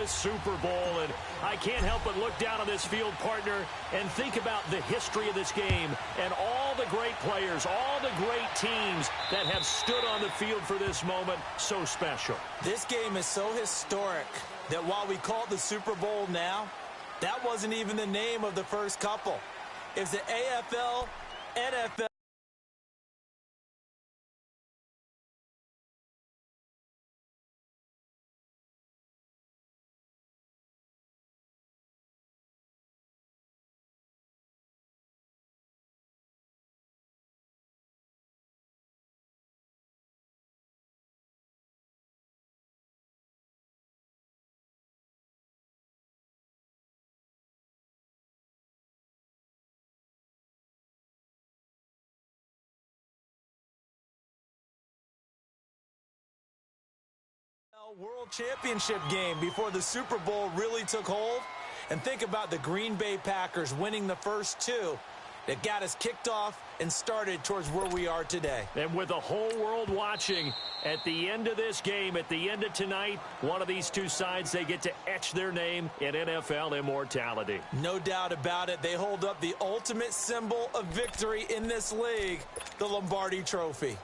the Super Bowl, and I can't help but look down on this field, partner, and think about the history of this game and all the great players, all the great teams that have stood on the field for this moment. So special. This game is so historic that while we call it the Super Bowl now, that wasn't even the name of the first couple. It's the AFL, NFL. World Championship game before the Super Bowl really took hold. And think about the Green Bay Packers winning the first two that got us kicked off and started towards where we are today. And with the whole world watching, at the end of this game, at the end of tonight, one of these two sides, they get to etch their name in NFL immortality. No doubt about it. They hold up the ultimate symbol of victory in this league, the Lombardi Trophy.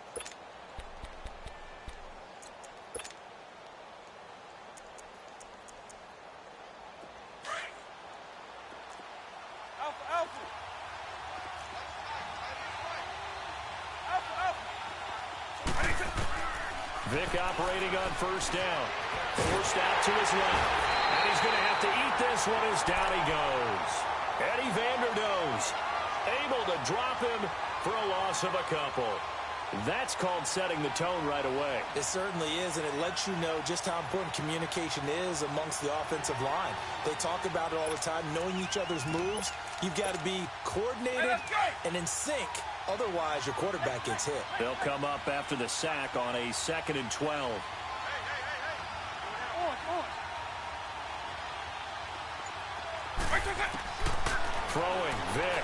Vic operating on first down. Forced out to his left. And he's going to have to eat this one as down he goes. Eddie Vanderdoes able to drop him for a loss of a couple. That's called setting the tone right away. It certainly is, and it lets you know just how important communication is amongst the offensive line. They talk about it all the time, knowing each other's moves. You've got to be coordinated and in sync. Otherwise, your quarterback gets hit. They'll come up after the sack on a 2nd and 12. Throwing, Vic.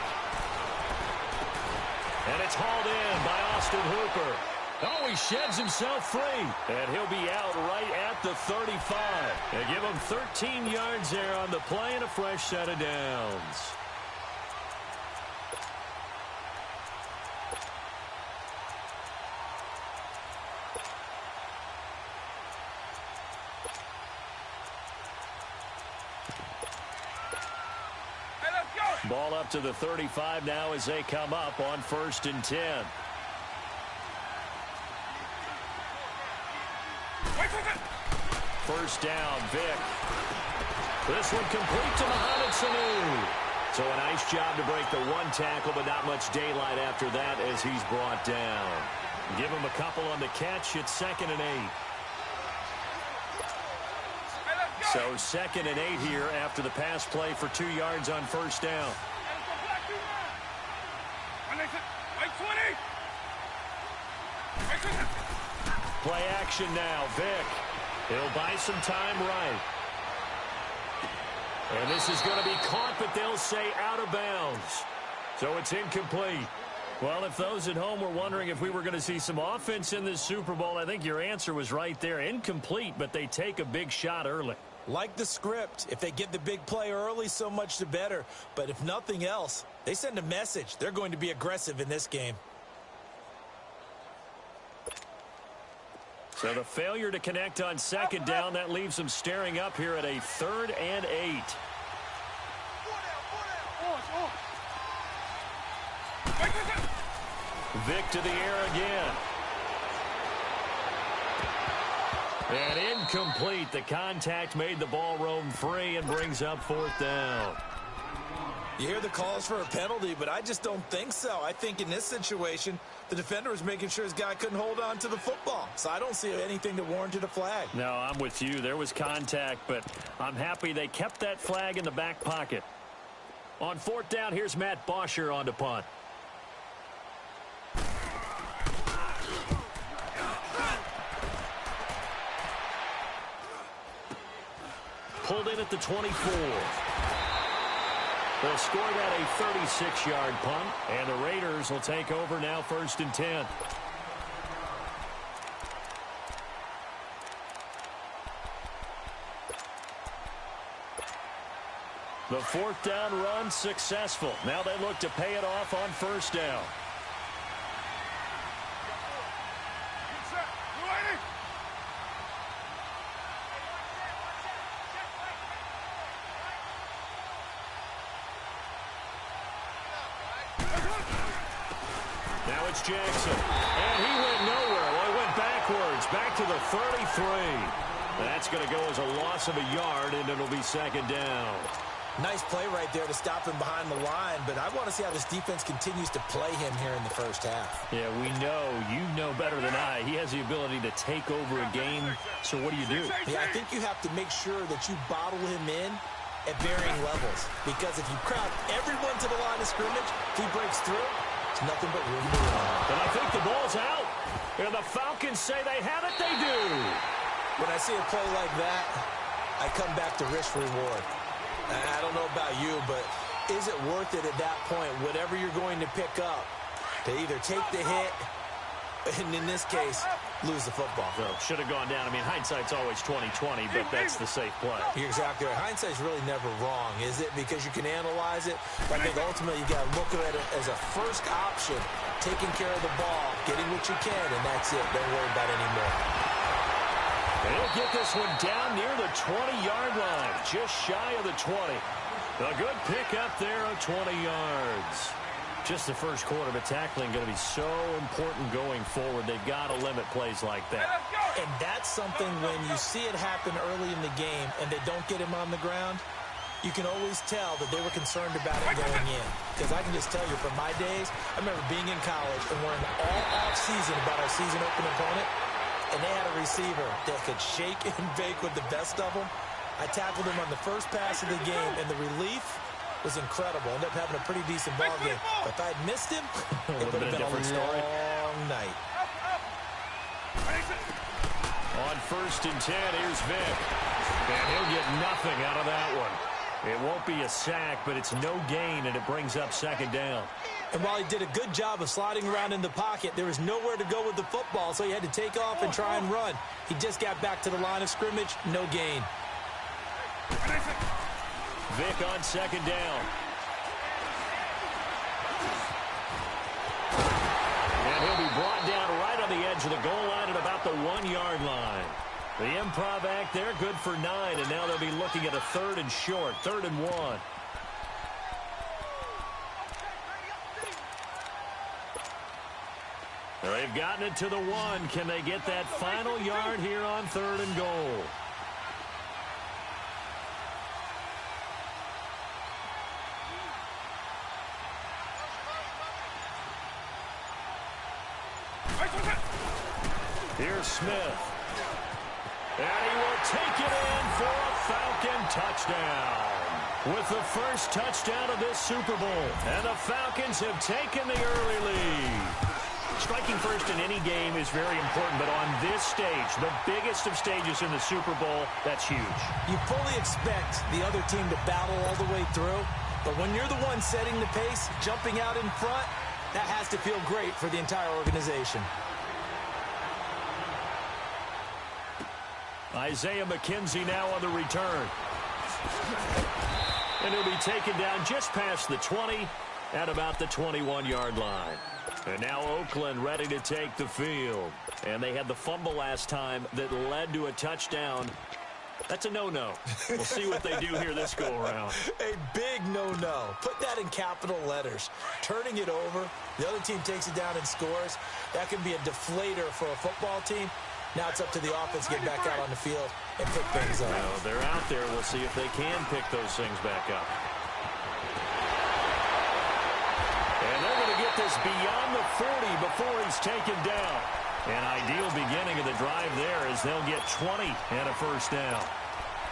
And it's hauled in by Austin Hooper. Oh, he sheds himself free. And he'll be out right at the 35. They give him 13 yards there on the play and a fresh set of downs. Ball up to the 35 now as they come up on 1st and 10. First down, Vic. This one complete to Mohamed Sanu. So a nice job to break the one tackle, but not much daylight after that as he's brought down. Give him a couple on the catch. It's 2nd and 8. So 2nd and 8 here after the pass play for 2 yards on first down. Play action now, Vic. He'll buy some time right. And this is going to be caught, but they'll say out of bounds. So it's incomplete. Well, if those at home were wondering if we were going to see some offense in this Super Bowl, I think your answer was right there. Incomplete, but they take a big shot early. Like the script, if they get the big play early, so much the better. But if nothing else, they send a message. They're going to be aggressive in this game. So the failure to connect on 2nd down, that leaves them staring up here at a 3rd and 8. Vic to the air again. And incomplete. The contact made the ball roam free and brings up 4th down. You hear the calls for a penalty, but I just don't think so. I think in this situation, the defender was making sure his guy couldn't hold on to the football. So I don't see anything that warranted a flag. No, I'm with you. There was contact, but I'm happy they kept that flag in the back pocket. On 4th down, here's Matt Bosher on to punt. Pulled in at the 24. They'll score that a 36-yard punt, and the Raiders will take over now 1st and 10. The fourth down run successful. Now they look to pay it off on first down. Now it's Jackson. And he went nowhere. Well, he went backwards. Back to the 33. That's going to go as a loss of a yard, and it'll be second down. Nice play right there to stop him behind the line, but I want to see how this defense continues to play him here in the first half. Yeah, we know. You know better than I. He has the ability to take over a game, so what do you do? Yeah, I think you have to make sure that you bottle him in at varying levels, because if you crowd everyone to the line of scrimmage, if he breaks through, it's nothing but room to run. And I think the ball's out. And the Falcons say they have it. They do. When I see a play like that, I come back to risk reward. I don't know about you, but is it worth it at that point, whatever you're going to pick up, to either take the hit, and in this case, lose the football? So, should have gone down. I mean, hindsight's always 20/20, but that's the safe play. You're exactly right. Hindsight's really never wrong, is it? Because you can analyze it. But I think ultimately you got to look at it as a first option, taking care of the ball, getting what you can, and that's it. Don't worry about it anymore. They'll get this one down near the 20-yard line, just shy of the 20. A good pickup there of 20 yards. Just the first quarter, but tackling going to be so important going forward. They've got to limit plays like that. And that's something when you see it happen early in the game and they don't get him on the ground, you can always tell that they were concerned about it going in. Because I can just tell you from my days, I remember being in college and worrying all off-season about our season-open opponent, and they had a receiver that could shake and bake with the best of them. I tackled him on the first pass of the game, and the relief was incredible. Ended up having a pretty decent ball game. But if I had missed him, it would have been a long night. On 1st and 10, here's Vic. And he'll get nothing out of that one. It won't be a sack, but it's no gain, and it brings up second down. And while he did a good job of sliding around in the pocket, there was nowhere to go with the football, so he had to take off and try and run. He just got back to the line of scrimmage, no gain. Vic on second down. And he'll be brought down right on the edge of the goal line at about the 1-yard line. The improv act there, good for 9, and now they'll be looking at a 3rd and short, 3rd and 1. They've gotten it to the 1. Can they get that final yard here on 3rd and goal? Here's Smith. And he will take it in for a Falcon touchdown. With the first touchdown of this Super Bowl. And the Falcons have taken the early lead. Striking first in any game is very important, but on this stage, the biggest of stages in the Super Bowl, that's huge. You fully expect the other team to battle all the way through, but when you're the one setting the pace, jumping out in front, that has to feel great for the entire organization. Isaiah McKenzie now on the return. And he'll be taken down just past the 20 at about the 21-yard line. And now Oakland ready to take the field. And they had the fumble last time that led to a touchdown. That's a no-no. We'll see what they do here this go-around. A big no-no. Put that in capital letters. Turning it over, the other team takes it down and scores. That can be a deflator for a football team. Now it's up to the offense to get back out on the field and pick things up. Well, they're out there. We'll see if they can pick those things back up. And they're going to get this beyond the 40 before he's taken down. An ideal beginning of the drive there as they'll get 20 and a first down.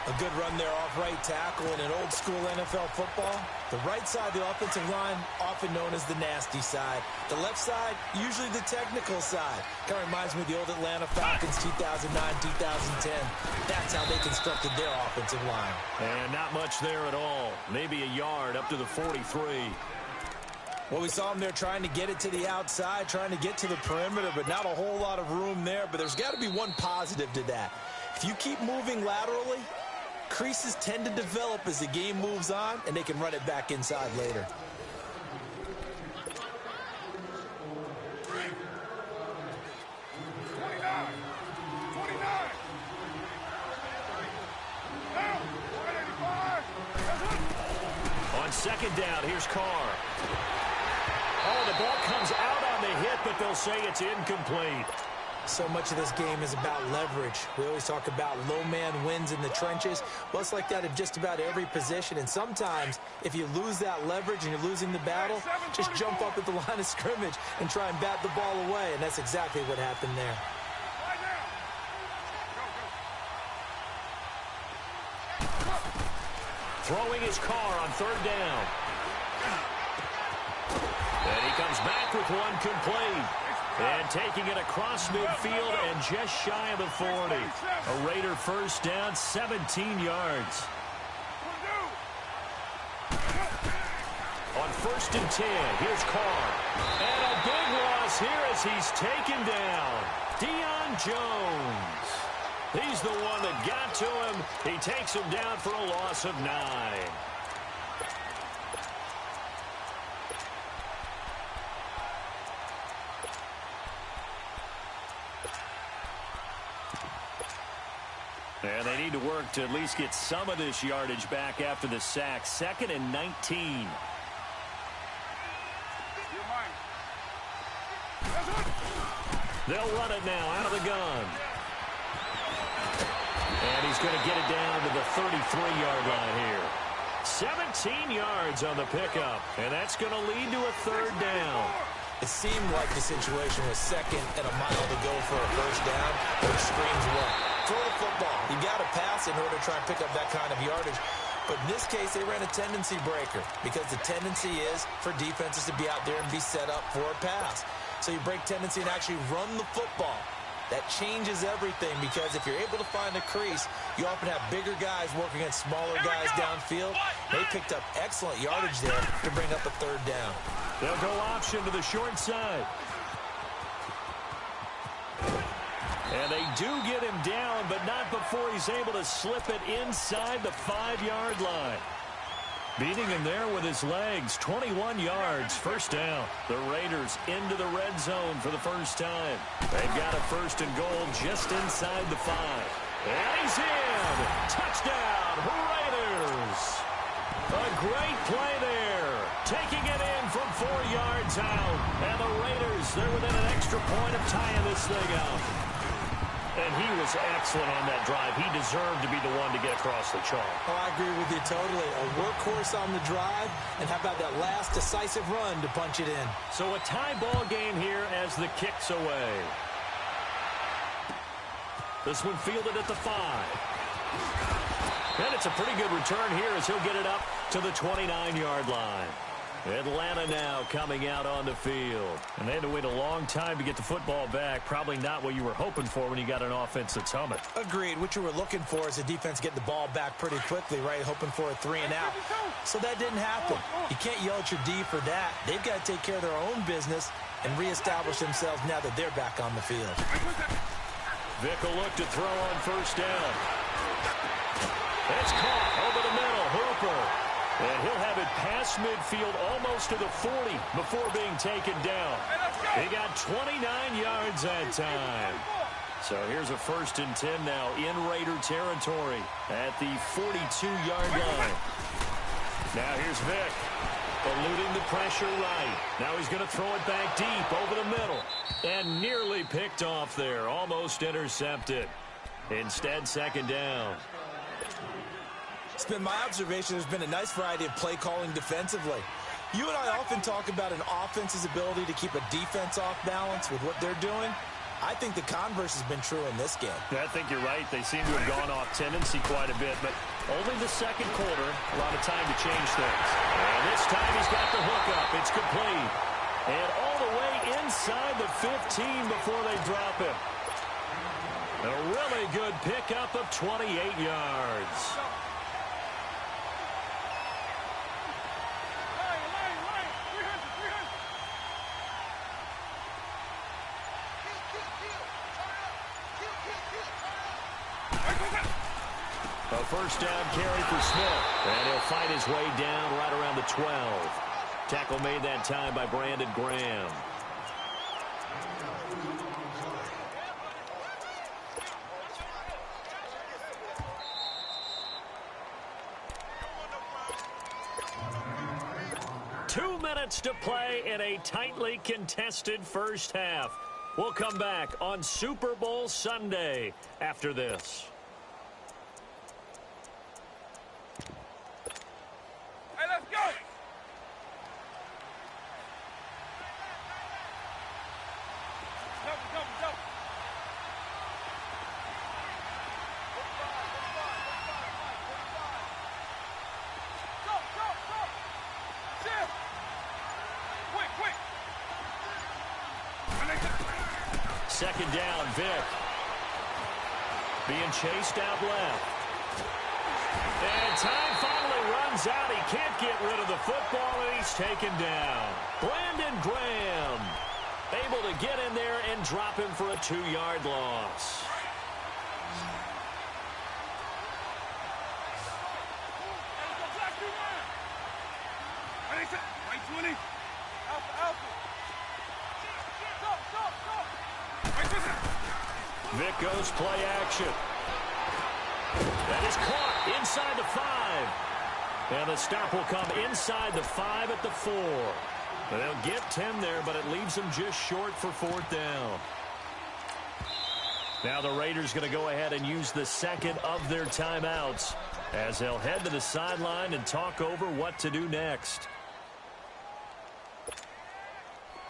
A good run there off right tackle in an old-school NFL football. The right side of the offensive line, often known as the nasty side. The left side, usually the technical side. Kind of reminds me of the old Atlanta Falcons 2009, 2010. That's how they constructed their offensive line. And not much there at all. Maybe a yard up to the 43. Well, we saw him there trying to get it to the outside, trying to get to the perimeter, but not a whole lot of room there. But there's got to be one positive to that. If you keep moving laterally, Creases tend to develop as the game moves on, and they can run it back inside later. On second down, here's Carr. Oh, the ball comes out on the hit, but they'll say it's incomplete. So much of this game is about leverage. We always talk about low man wins in the trenches. Well, it's like that in just about every position. And sometimes, if you lose that leverage and you're losing the battle, just jump up at the line of scrimmage and try and bat the ball away. And that's exactly what happened there. Throwing his Carr on third down. And he comes back with one complete. And taking it across midfield and just shy of the 40. A Raider first down, 17 yards. On first and 10, here's Carr. And a big loss here as he's taken down. Deion Jones. He's the one that got to him. He takes him down for a loss of 9. And they need to work to at least get some of this yardage back after the sack. 2nd and 19. They'll run it now out of the gun. And he's going to get it down to the 33-yard line here. 17 yards on the pickup. And that's going to lead to a third down. It seemed like the situation was 2nd and a mile to go for a first down, which screams what? Throw the football. You got to pass in order to try and pick up that kind of yardage. But in this case, they ran a tendency breaker because the tendency is for defenses to be out there and be set up for a pass. So you break tendency and actually run the football. That changes everything because if you're able to find a crease, you often have bigger guys working against smaller guys downfield. They picked up excellent yardage there to bring up a third down. They'll go option to the short side. And they do get him down, but not before he's able to slip it inside the 5-yard line. Beating him there with his legs, 21 yards, first down. The Raiders into the red zone for the first time. They've got a first and goal just inside the 5. And he's in! Touchdown, Raiders! A great play there. Taking it in from 4 yards out. And the Raiders, they're within an extra point of tying this thing out. And he was excellent on that drive. He deserved to be the one to get across the chalk. Oh, I agree with you totally. A workhorse on the drive, and how about that last decisive run to punch it in? So a tie ball game here as the kick's away. This one fielded at the 5. And it's a pretty good return here as he'll get it up to the 29-yard line. Atlanta now coming out on the field. And they had to wait a long time to get the football back. Probably not what you were hoping for when you got an offense that's humming. Agreed. What you were looking for is the defense getting the ball back pretty quickly, right? Hoping for a 3 and out. So that didn't happen. You can't yell at your D for that. They've got to take care of their own business and reestablish themselves now that they're back on the field. Vick will look to throw on first down. It's caught over the middle. Hooper. And he'll have it past midfield almost to the 40 before being taken down. He got 29 yards that time. So here's a first and 10 now in Raider territory at the 42-yard line. Now here's Vick. Eluding the pressure right. Now he's going to throw it back deep over the middle. And nearly picked off there. Almost intercepted. Instead, second down. It's been my observation there's been a nice variety of play calling defensively. You and I often talk about an offense's ability to keep a defense off balance with what they're doing. I think the converse has been true in this game. I think you're right. They seem to have gone off tendency quite a bit, but only the second quarter, a lot of time to change things. And this time he's got the hookup. It's complete. And all the way inside the 15 before they drop him. A really good pickup of 28 yards. A A first down carry for Smith. And he'll fight his way down right around the 12. Tackle made that time by Brandon Graham. Two minutes to play in a tightly contested first half. We'll come back on Super Bowl Sunday after this. Hey, let's go! Double. Second down, Vic. Being chased out left. And time finally runs out. He can't get rid of the football, and he's taken down. Brandon Graham able to get in there and drop him for a 2-yard loss. Vic goes play action. That is caught inside the 5. And the stop will come inside the 5 at the 4. And they'll get 10 there, but it leaves them just short for 4th down. Now the Raiders going to go ahead and use the second of their timeouts as they'll head to the sideline and talk over what to do next.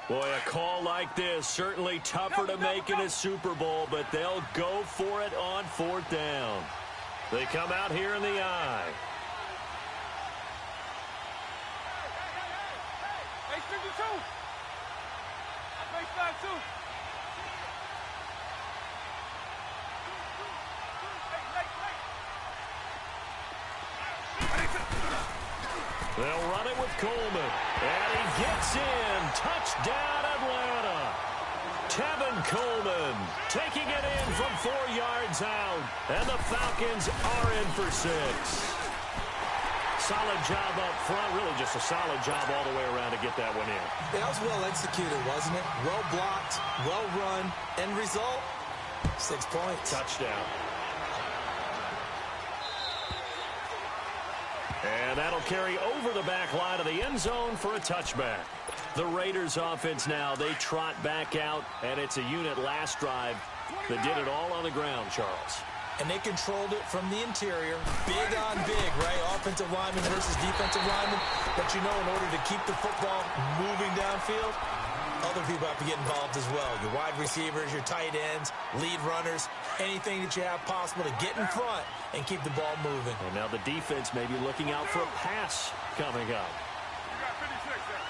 Boy, a call like this, certainly tougher to make in a Super Bowl, but they'll go for it on 4th down. They come out here in the eye. Hey, 52. I face 5-2. They'll run it with Coleman. And he gets in. Touchdown, Atlanta. Tevin Coleman taking it in from 4 yards out. And the Falcons are in for 6. Solid job up front. Really just a solid job all the way around to get that one in. That was well executed, wasn't it? Well blocked, well run. End result, 6 points. Touchdown. And that'll carry over the back line of the end zone for a touchback. The Raiders offense now, they trot back out, and it's a unit last drive that did it all on the ground, Charles. And they controlled it from the interior. Big on big, right? Offensive lineman versus defensive lineman. But you know, in order to keep the football moving downfield, other people have to get involved as well. Your wide receivers, your tight ends, lead runners, anything that you have possible to get in front and keep the ball moving. And now the defense may be looking out for a pass coming up. You got 56 there.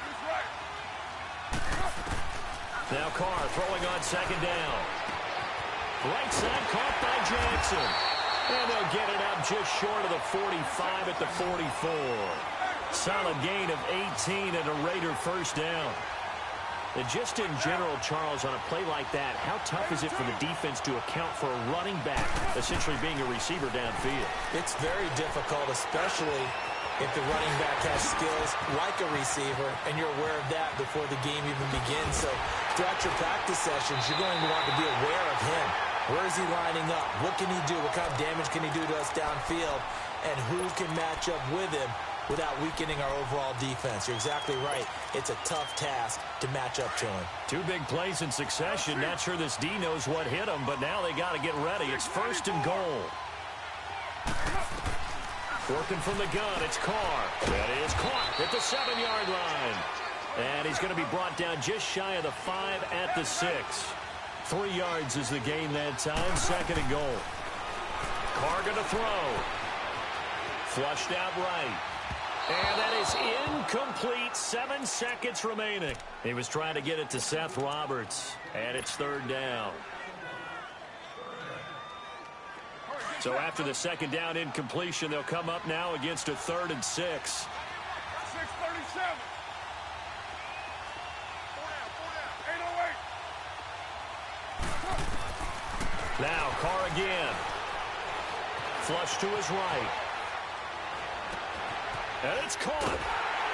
He's right. Now Carr throwing on second down. Right side caught by Jackson. And they'll get it up just short of the 45 at the 44. Solid gain of 18 and a Raider first down. And just in general, Charles, on a play like that, how tough is it for the defense to account for a running back essentially being a receiver downfield? It's very difficult, especially if the running back has skills like a receiver, and you're aware of that before the game even begins. So throughout your practice sessions, you're going to want to be aware of him. Where is he lining up? What can he do? What kind of damage can he do to us downfield? And who can match up with him without weakening our overall defense? You're exactly right. It's a tough task to match up to him. 2 big plays in succession. Not sure this D knows what hit him, but now they got to get ready. It's 1st and goal. Working from the gun, it's Carr. That is caught at the 7-yard line. And he's going to be brought down just shy of the 5 at the 6. 3 yards is the gain that time. 2nd and goal. Carr going to throw. Flushed out right. And that is incomplete. 7 seconds remaining. He was trying to get it to Seth Roberts. And it's 3rd down. So after the 2nd down incompletion, they'll come up now against a 3rd and 6. 6:37. Four down. 8:08. Now Flush to his right. And it's caught.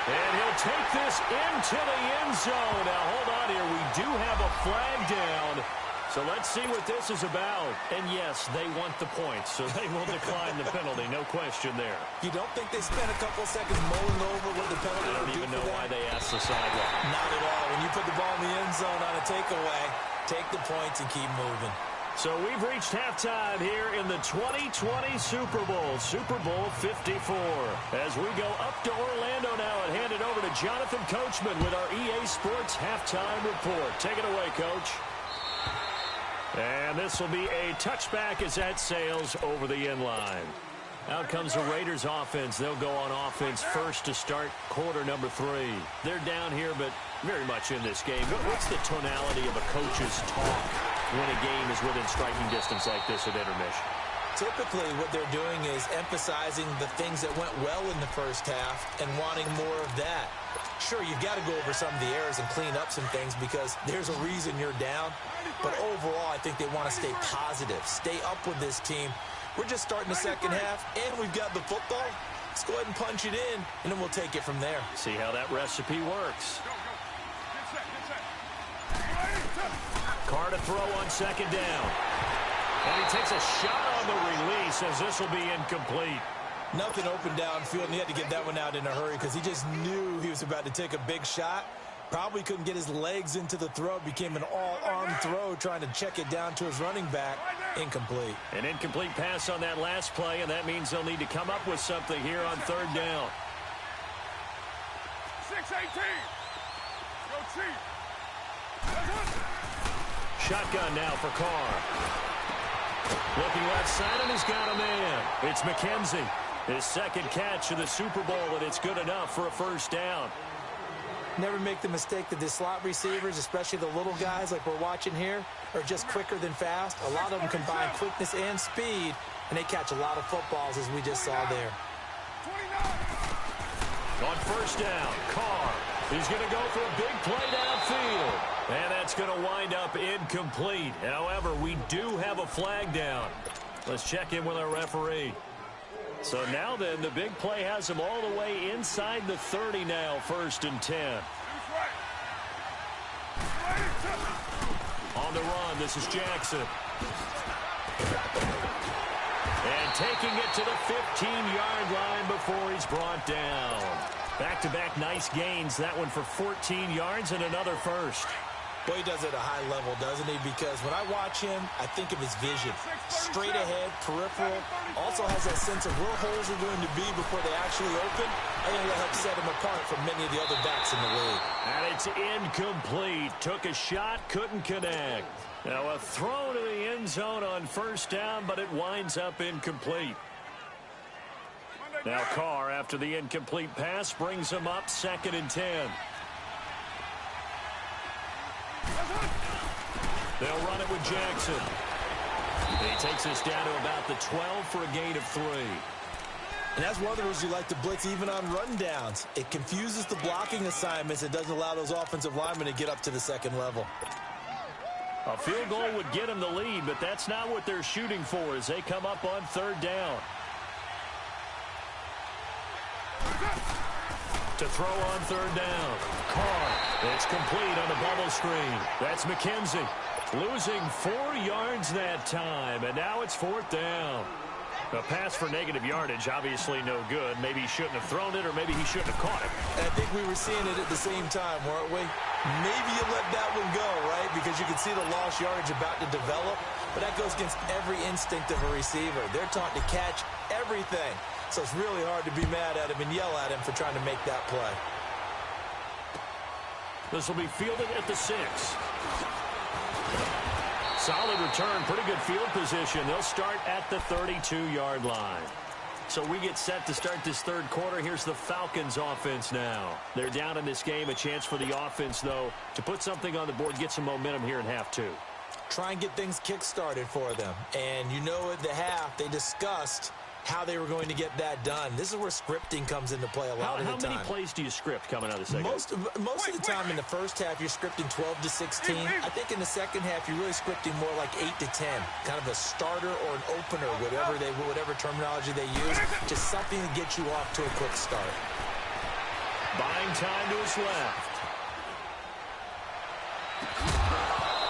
And he'll take this into the end zone. Now, hold on here. We do have a flag down. So let's see what this is about. And yes, they want the points, so they will decline the penalty. No question there. You don't think they spent a couple seconds mulling over what the penalty I don't even know why they asked the sideline. Not at all. When you put the ball in the end zone on a takeaway, take the points and keep moving. So we've reached halftime here in the 2020 Super Bowl, Super Bowl 54. As we go up to Orlando now and hand it over to Jonathan Coachman with our EA Sports Halftime Report. Take it away, Coach. And this will be a touchback as that sails over the end line. Out comes the Raiders offense. They'll go on offense first to start quarter number 3. They're down here, but very much in this game. What's the tonality of a coach's talk when a game is within striking distance like this at intermission? Typically, what they're doing is emphasizing the things that went well in the first half and wanting more of that. Sure, you've got to go over some of the errors and clean up some things because there's a reason you're down. But overall, I think they want to stay positive, stay up with this team. We're just starting the second half, and we've got the football. Let's go ahead and punch it in, and then we'll take it from there. See how that recipe works. Carr to throw on second down. And he takes a shot on the release as this will be incomplete. Nothing open downfield, and he had to get that one out in a hurry because he just knew he was about to take a big shot. Probably couldn't get his legs into the throw. Became an all-arm throw trying to check it down to his running back. Incomplete. An incomplete pass on that last play, and that means they'll need to come up with something here on third down. 6-18. Go Chief. Shotgun now for Carr. Looking left side, and he's got a man. It's McKenzie. His second catch of the Super Bowl, and it's good enough for a first down. Never make the mistake that the slot receivers, especially the little guys like we're watching here, are just quicker than fast. A lot of them combine quickness and speed, and they catch a lot of footballs, as we just saw there. 29. On first down, Carr. He's going to go for a big play downfield. And that's going to wind up incomplete. However, we do have a flag down. Let's check in with our referee. So now then, the big play has him all the way inside the 30 now, 1st and 10. On the run, this is Jackson. And taking it to the 15-yard line before he's brought down. Back-to-back nice gains. That one for 14 yards and another first. Well, he does it at a high level, doesn't he? Because when I watch him, I think of his vision. Straight ahead, peripheral. Also has that sense of where holes are going to be before they actually open. I think that helps set him apart from many of the other backs in the league. And it's incomplete. Took a shot, couldn't connect. Now a throw to the end zone on first down, but it winds up incomplete. Now Carr, after the incomplete pass, brings him up 2nd and 10. They'll run it with Jackson. He takes us down to about the 12 for a gain of 3. And that's one of the reasons you like to blitz even on rundowns. It confuses the blocking assignments. It doesn't allow those offensive linemen to get up to the second level. A field goal would get them the lead, but that's not what they're shooting for as they come up on third down. To throw on third down. Carr. It's complete on the bubble screen. That's McKenzie. Losing 4 yards that time, and now it's 4th down. A pass for negative yardage, obviously no good. Maybe he shouldn't have thrown it, or maybe he shouldn't have caught it. And I think we were seeing it at the same time, weren't we? Maybe you let that one go, right? Because you can see the lost yardage about to develop. But that goes against every instinct of a receiver. They're taught to catch everything. So it's really hard to be mad at him and yell at him for trying to make that play. This will be fielded at the 6. Solid return, pretty good field position. They'll start at the 32-yard line. So we get set to start this third quarter. Here's the Falcons offense now. They're down in this game. A chance for the offense, though, to put something on the board, get some momentum here in half 2. Try and get things kick-started for them. And you know at the half, they discussed how they were going to get that done. This is where scripting comes into play a lot of the time. How many plays do you script coming out of the second? Most of the time in the first half, you're scripting 12 to 16. I think in the second half, you're really scripting more like 8 to 10. Kind of a starter or an opener, whatever terminology they use. Just something to get you off to a quick start. Buying time to his left.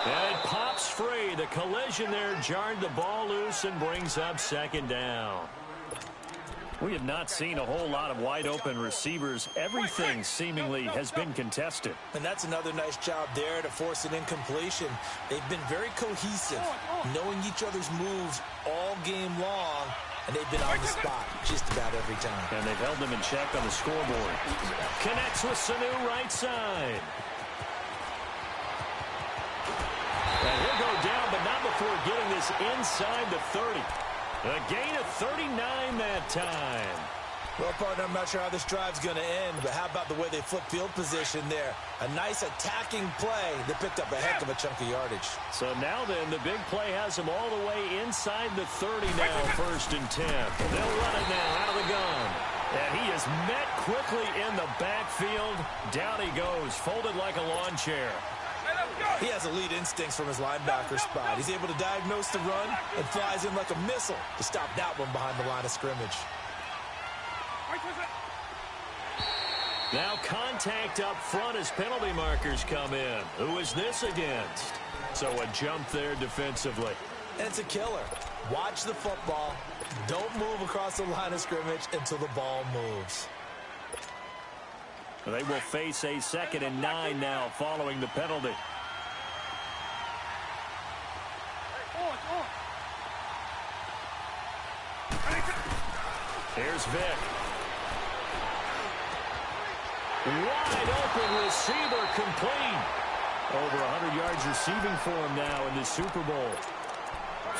And it pops free. The collision there jarred the ball loose and brings up second down. We have not seen a whole lot of wide-open receivers. Everything seemingly has been contested. And that's another nice job there to force an incompletion. They've been very cohesive, knowing each other's moves all game long, and they've been on the spot just about every time. And they've held them in check on the scoreboard. Connects with Sanu right side. And he'll go down, but not before getting this inside the 30. A gain of 39 that time. Well, partner, I'm not sure how this drive's going to end, but how about the way they flip field position there? A nice attacking play that picked up a heck of a chunk of yardage. So now then, the big play has him all the way inside the 30 now, 1st and 10. They'll run it now out of the gun. And he is met quickly in the backfield. Down he goes, folded like a lawn chair. He has elite instincts from his linebacker spot. He's able to diagnose the run and flies in like a missile to stop that one behind the line of scrimmage. Now contact up front as penalty markers come in. Who is this against? So a jump there defensively. And it's a killer. Watch the football. Don't move across the line of scrimmage until the ball moves. They will face a 2nd and 9 now following the penalty. Here's Vick. Wide open receiver complete. Over 100 yards receiving for him now in the Super Bowl.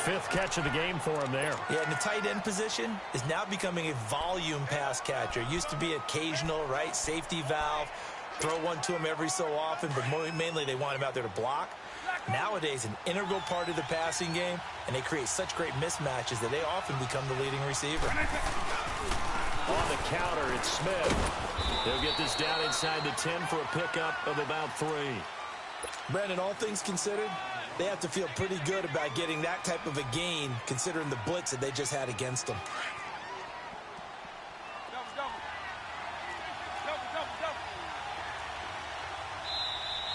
5th catch of the game for him there. Yeah, and the tight end position is now becoming a volume pass catcher. Used to be occasional, right? Safety valve. Throw one to him every so often, but mainly they want him out there to block. Nowadays, an integral part of the passing game, and they create such great mismatches that they often become the leading receiver. On the counter, it's Smith. They'll get this down inside the 10 for a pickup of about 3. Brandon, all things considered, they have to feel pretty good about getting that type of a gain, considering the blitz that they just had against them.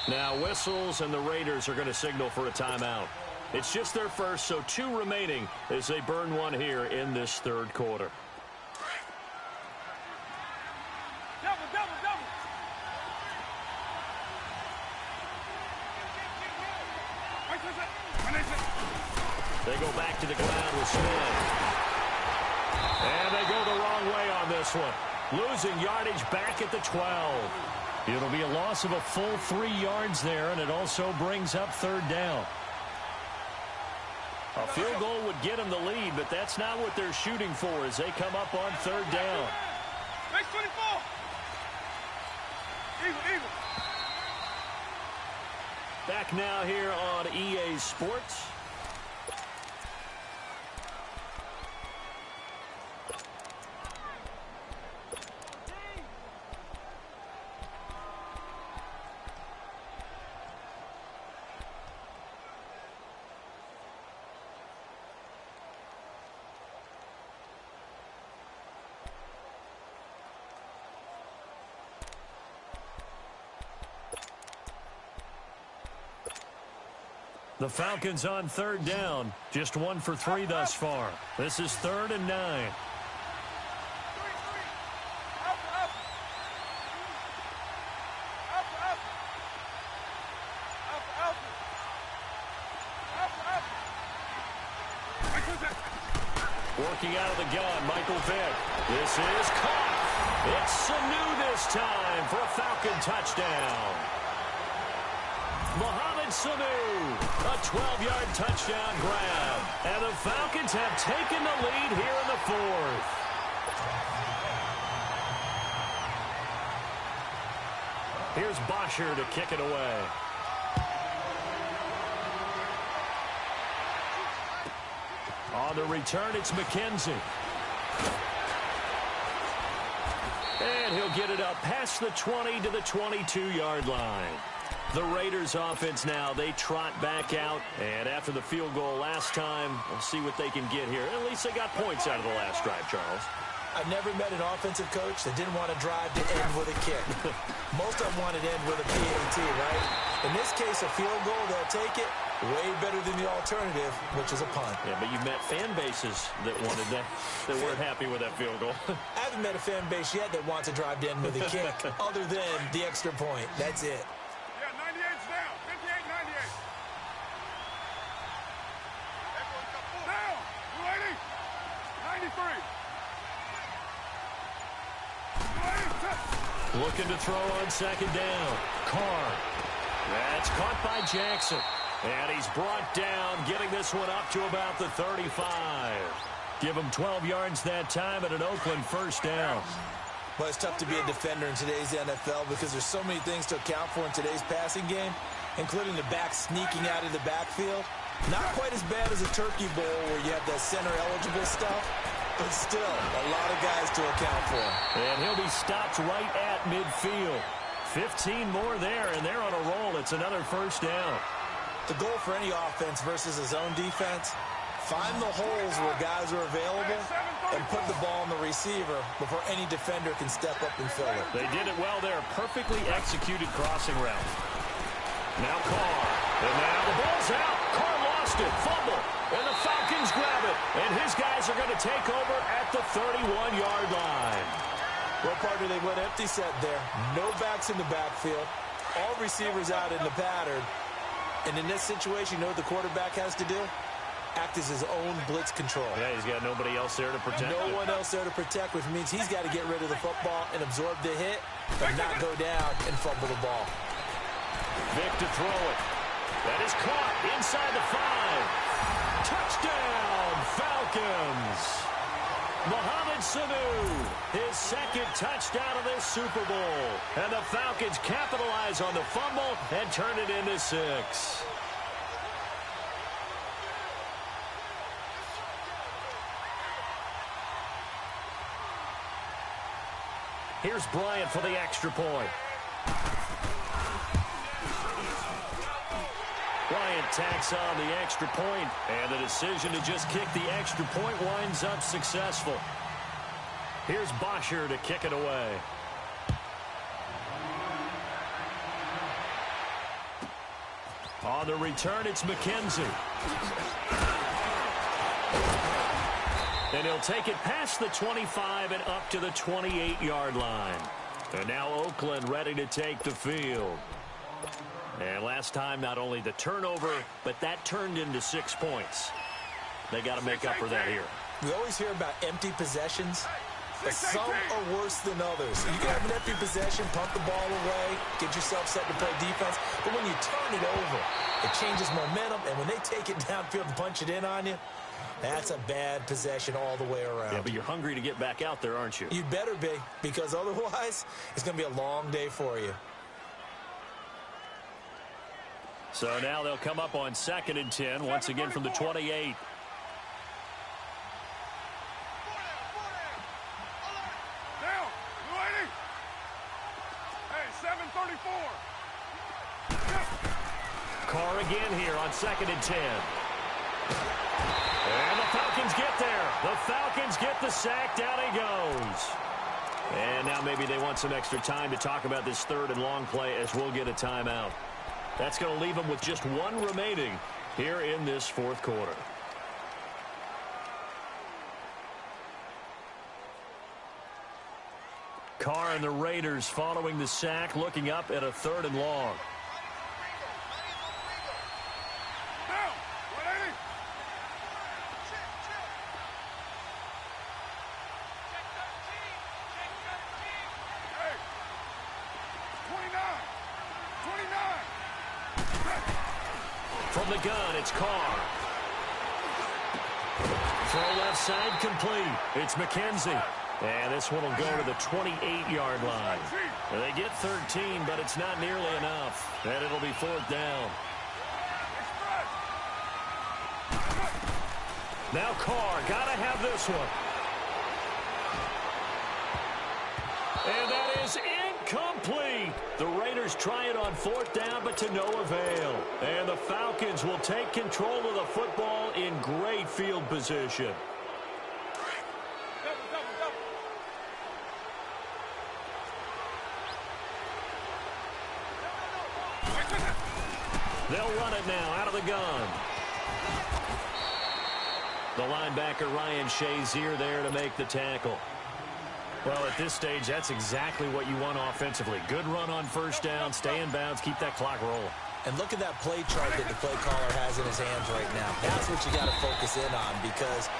Now whistles, and the Raiders are going to signal for a timeout. It's just their first, so 2 remaining as they burn one here in this 3rd quarter. They go back to the ground with Smith. And they go the wrong way on this one. Losing yardage back at the 12. It'll be a loss of a full 3 yards there, and it also brings up 3rd down. A field goal would get them the lead, but that's not what they're shooting for as they come up on 3rd down. Next 24. Eagle. Back now here on EA Sports. The Falcons on 3rd down. Just 1 for 3 thus far. This is 3rd and 9. Working out of the gun, Michael Vick. This is caught. It's Sanu this time for a Falcon touchdown. Mohamed Sanu, a 12-yard touchdown grab. And the Falcons have taken the lead here in the 4th. Here's Bosher to kick it away. On the return, it's McKenzie. And he'll get it up past the 20 to the 22-yard line. The Raiders offense now, they trot back out. And after the field goal last time, we'll see what they can get here. At least they got points out of the last drive, Charles. I've never met an offensive coach that didn't want to drive to end with a kick. Most of them want to end with a PAT, right? In this case, a field goal, they'll take it. Way better than the alternative, which is a punt. Yeah, but you've met fan bases that wanted that weren't happy with that field goal. I haven't met a fan base yet that wants to drive to end with a kick, other than the extra point. That's it. Yeah, 98's down. 58, 98. Down. 280. 93. Looking to throw on second down. Carr. That's caught by Jackson. And he's brought down, getting this one up to about the 35. Give him 12 yards that time and an Oakland first down. Well, it's tough to be a defender in today's NFL because there's so many things to account for in today's passing game, including the back sneaking out of the backfield. Not quite as bad as a turkey bowl where you have that center-eligible stuff, but still a lot of guys to account for. And he'll be stopped right at midfield. 15 more there, and they're on a roll. It's another first down. The goal for any offense versus a zone defense, find the holes where guys are available and put the ball on the receiver before any defender can step up and fill it. They did it well there. Perfectly executed crossing route. Now Carr. And now the ball's out. Carr lost it. Fumble. And the Falcons grab it. And his guys are going to take over at the 31-yard line. Well, partner, they went empty set there. No backs in the backfield. All receivers out in the pattern. And in this situation, you know what the quarterback has to do? Act as his own blitz control. Yeah, he's got nobody else there to protect. No one else there to protect, which means he's got to get rid of the football and absorb the hit, but not go down and fumble the ball. Vic to throw it. That is caught inside the 5. Touchdown, Falcons. Mohamed Sanu, his second touchdown of this Super Bowl. And the Falcons capitalize on the fumble and turn it into 6. Here's Bryant for the extra point. Bryant tacks on the extra point, and the decision to just kick the extra point winds up successful. Here's Bosher to kick it away. On the return, it's McKenzie. And he'll take it past the 25 and up to the 28-yard line. And now Oakland ready to take the field. And last time, not only the turnover, but that turned into 6 points. They got to make up for that here. We always hear about empty possessions, but some are worse than others. You can have an empty possession, pump the ball away, get yourself set to play defense, but when you turn it over, it changes momentum, and when they take it downfield and punch it in on you, that's a bad possession all the way around. Yeah, but you're hungry to get back out there, aren't you? You better be, because otherwise, it's going to be a long day for you. So now they'll come up on 2nd and 10, once again from the 28. Down, 280. Hey, 734. Carr again here on 2nd and 10. And the Falcons get there. The Falcons get the sack. Down he goes. And now maybe they want some extra time to talk about this 3rd and long play as we'll get a timeout. That's going to leave them with just 1 remaining here in this 4th quarter. Carr and the Raiders following the sack, looking up at a 3rd and long. Down, 180. Hey, 29. 29. From the gun, it's Carr. Throw left side complete. It's McKenzie. And this one will go to the 28-yard line. And they get 13, but it's not nearly enough. And it'll be 4th down. Now Carr, got to have this one. Complete. The Raiders try it on 4th down, but to no avail. And the Falcons will take control of the football in great field position. They'll run it now out of the gun. The linebacker Ryan Shazier there to make the tackle. Well, at this stage, that's exactly what you want offensively. Good run on 1st down, stay in bounds, keep that clock rolling. And look at that play chart that the play caller has in his hands right now. That's what you got to focus in on, because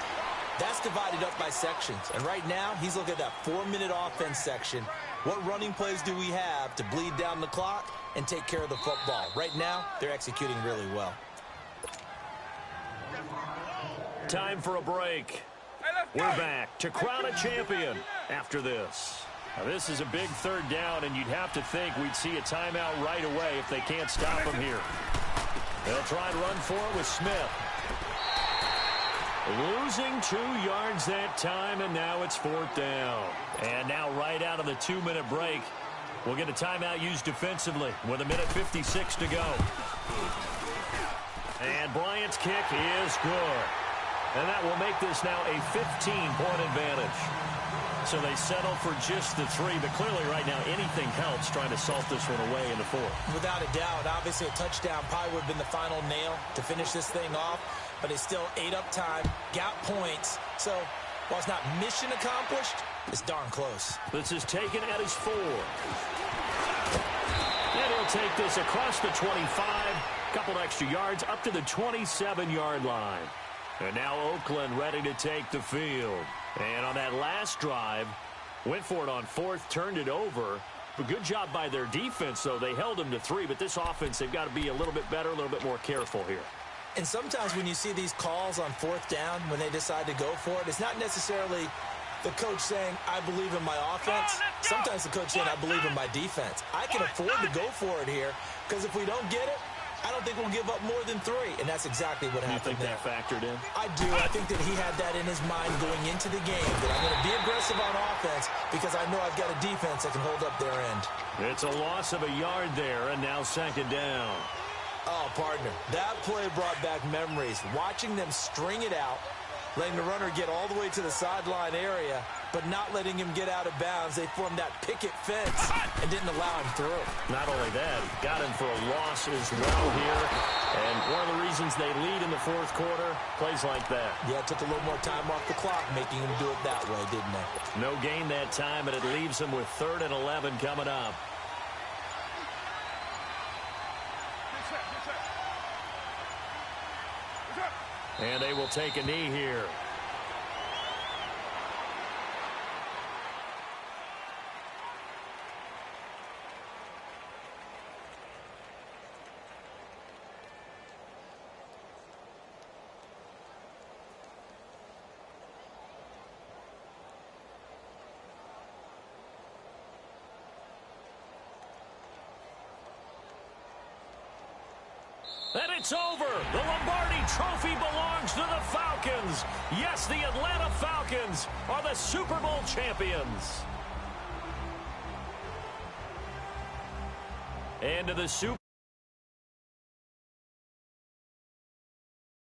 that's divided up by sections. And right now, he's looking at that 4-minute offense section. What running plays do we have to bleed down the clock and take care of the football? Right now, they're executing really well. Time for a break. We're back to crown a champion after this. Now, this is a big 3rd down, and you'd have to think we'd see a timeout right away if they can't stop him here. They'll try and run for it with Smith. Losing 2 yards that time, and now it's 4th down. And now right out of the 2-minute break, we'll get a timeout used defensively with 1:56 to go. And Bryant's kick is good. And that will make this now a 15-point advantage. So they settle for just the 3, but clearly right now anything helps trying to salt this one away in the 4th. Without a doubt, obviously a touchdown probably would have been the final nail to finish this thing off, but they still ate up time, got points. So while it's not mission accomplished, it's darn close. This is taken at his 4. And he'll take this across the 25, couple extra yards up to the 27-yard line. And now Oakland ready to take the field. And on that last drive, went for it on 4th, turned it over. But good job by their defense, though. They held them to 3, but this offense, they've got to be a little bit better, a little bit more careful here. And sometimes when you see these calls on 4th down, when they decide to go for it, it's not necessarily the coach saying, I believe in my offense. Sometimes the coach saying, I believe in my defense. I can afford to go for it here, because if we don't get it, I don't think we'll give up more than 3, and that's exactly what happened there. You think that factored in? I do. I think that he had that in his mind going into the game, that I'm going to be aggressive on offense because I know I've got a defense that can hold up their end. It's a loss of a yard there, and now 2nd down. Oh, partner, that play brought back memories. Watching them string it out, letting the runner get all the way to the sideline area, but not letting him get out of bounds. They formed that picket fence and didn't allow him through. Not only that, got him for a loss as well here. And one of the reasons they lead in the 4th quarter, plays like that. Yeah, it took a little more time off the clock, making him do it that way, didn't it? No gain that time, and it leaves them with 3rd and 11 coming up. And they will take a knee here. And it's over. The Lombardi Trophy belongs to the Falcons. Yes, the Atlanta Falcons are the Super Bowl champions. And to the Super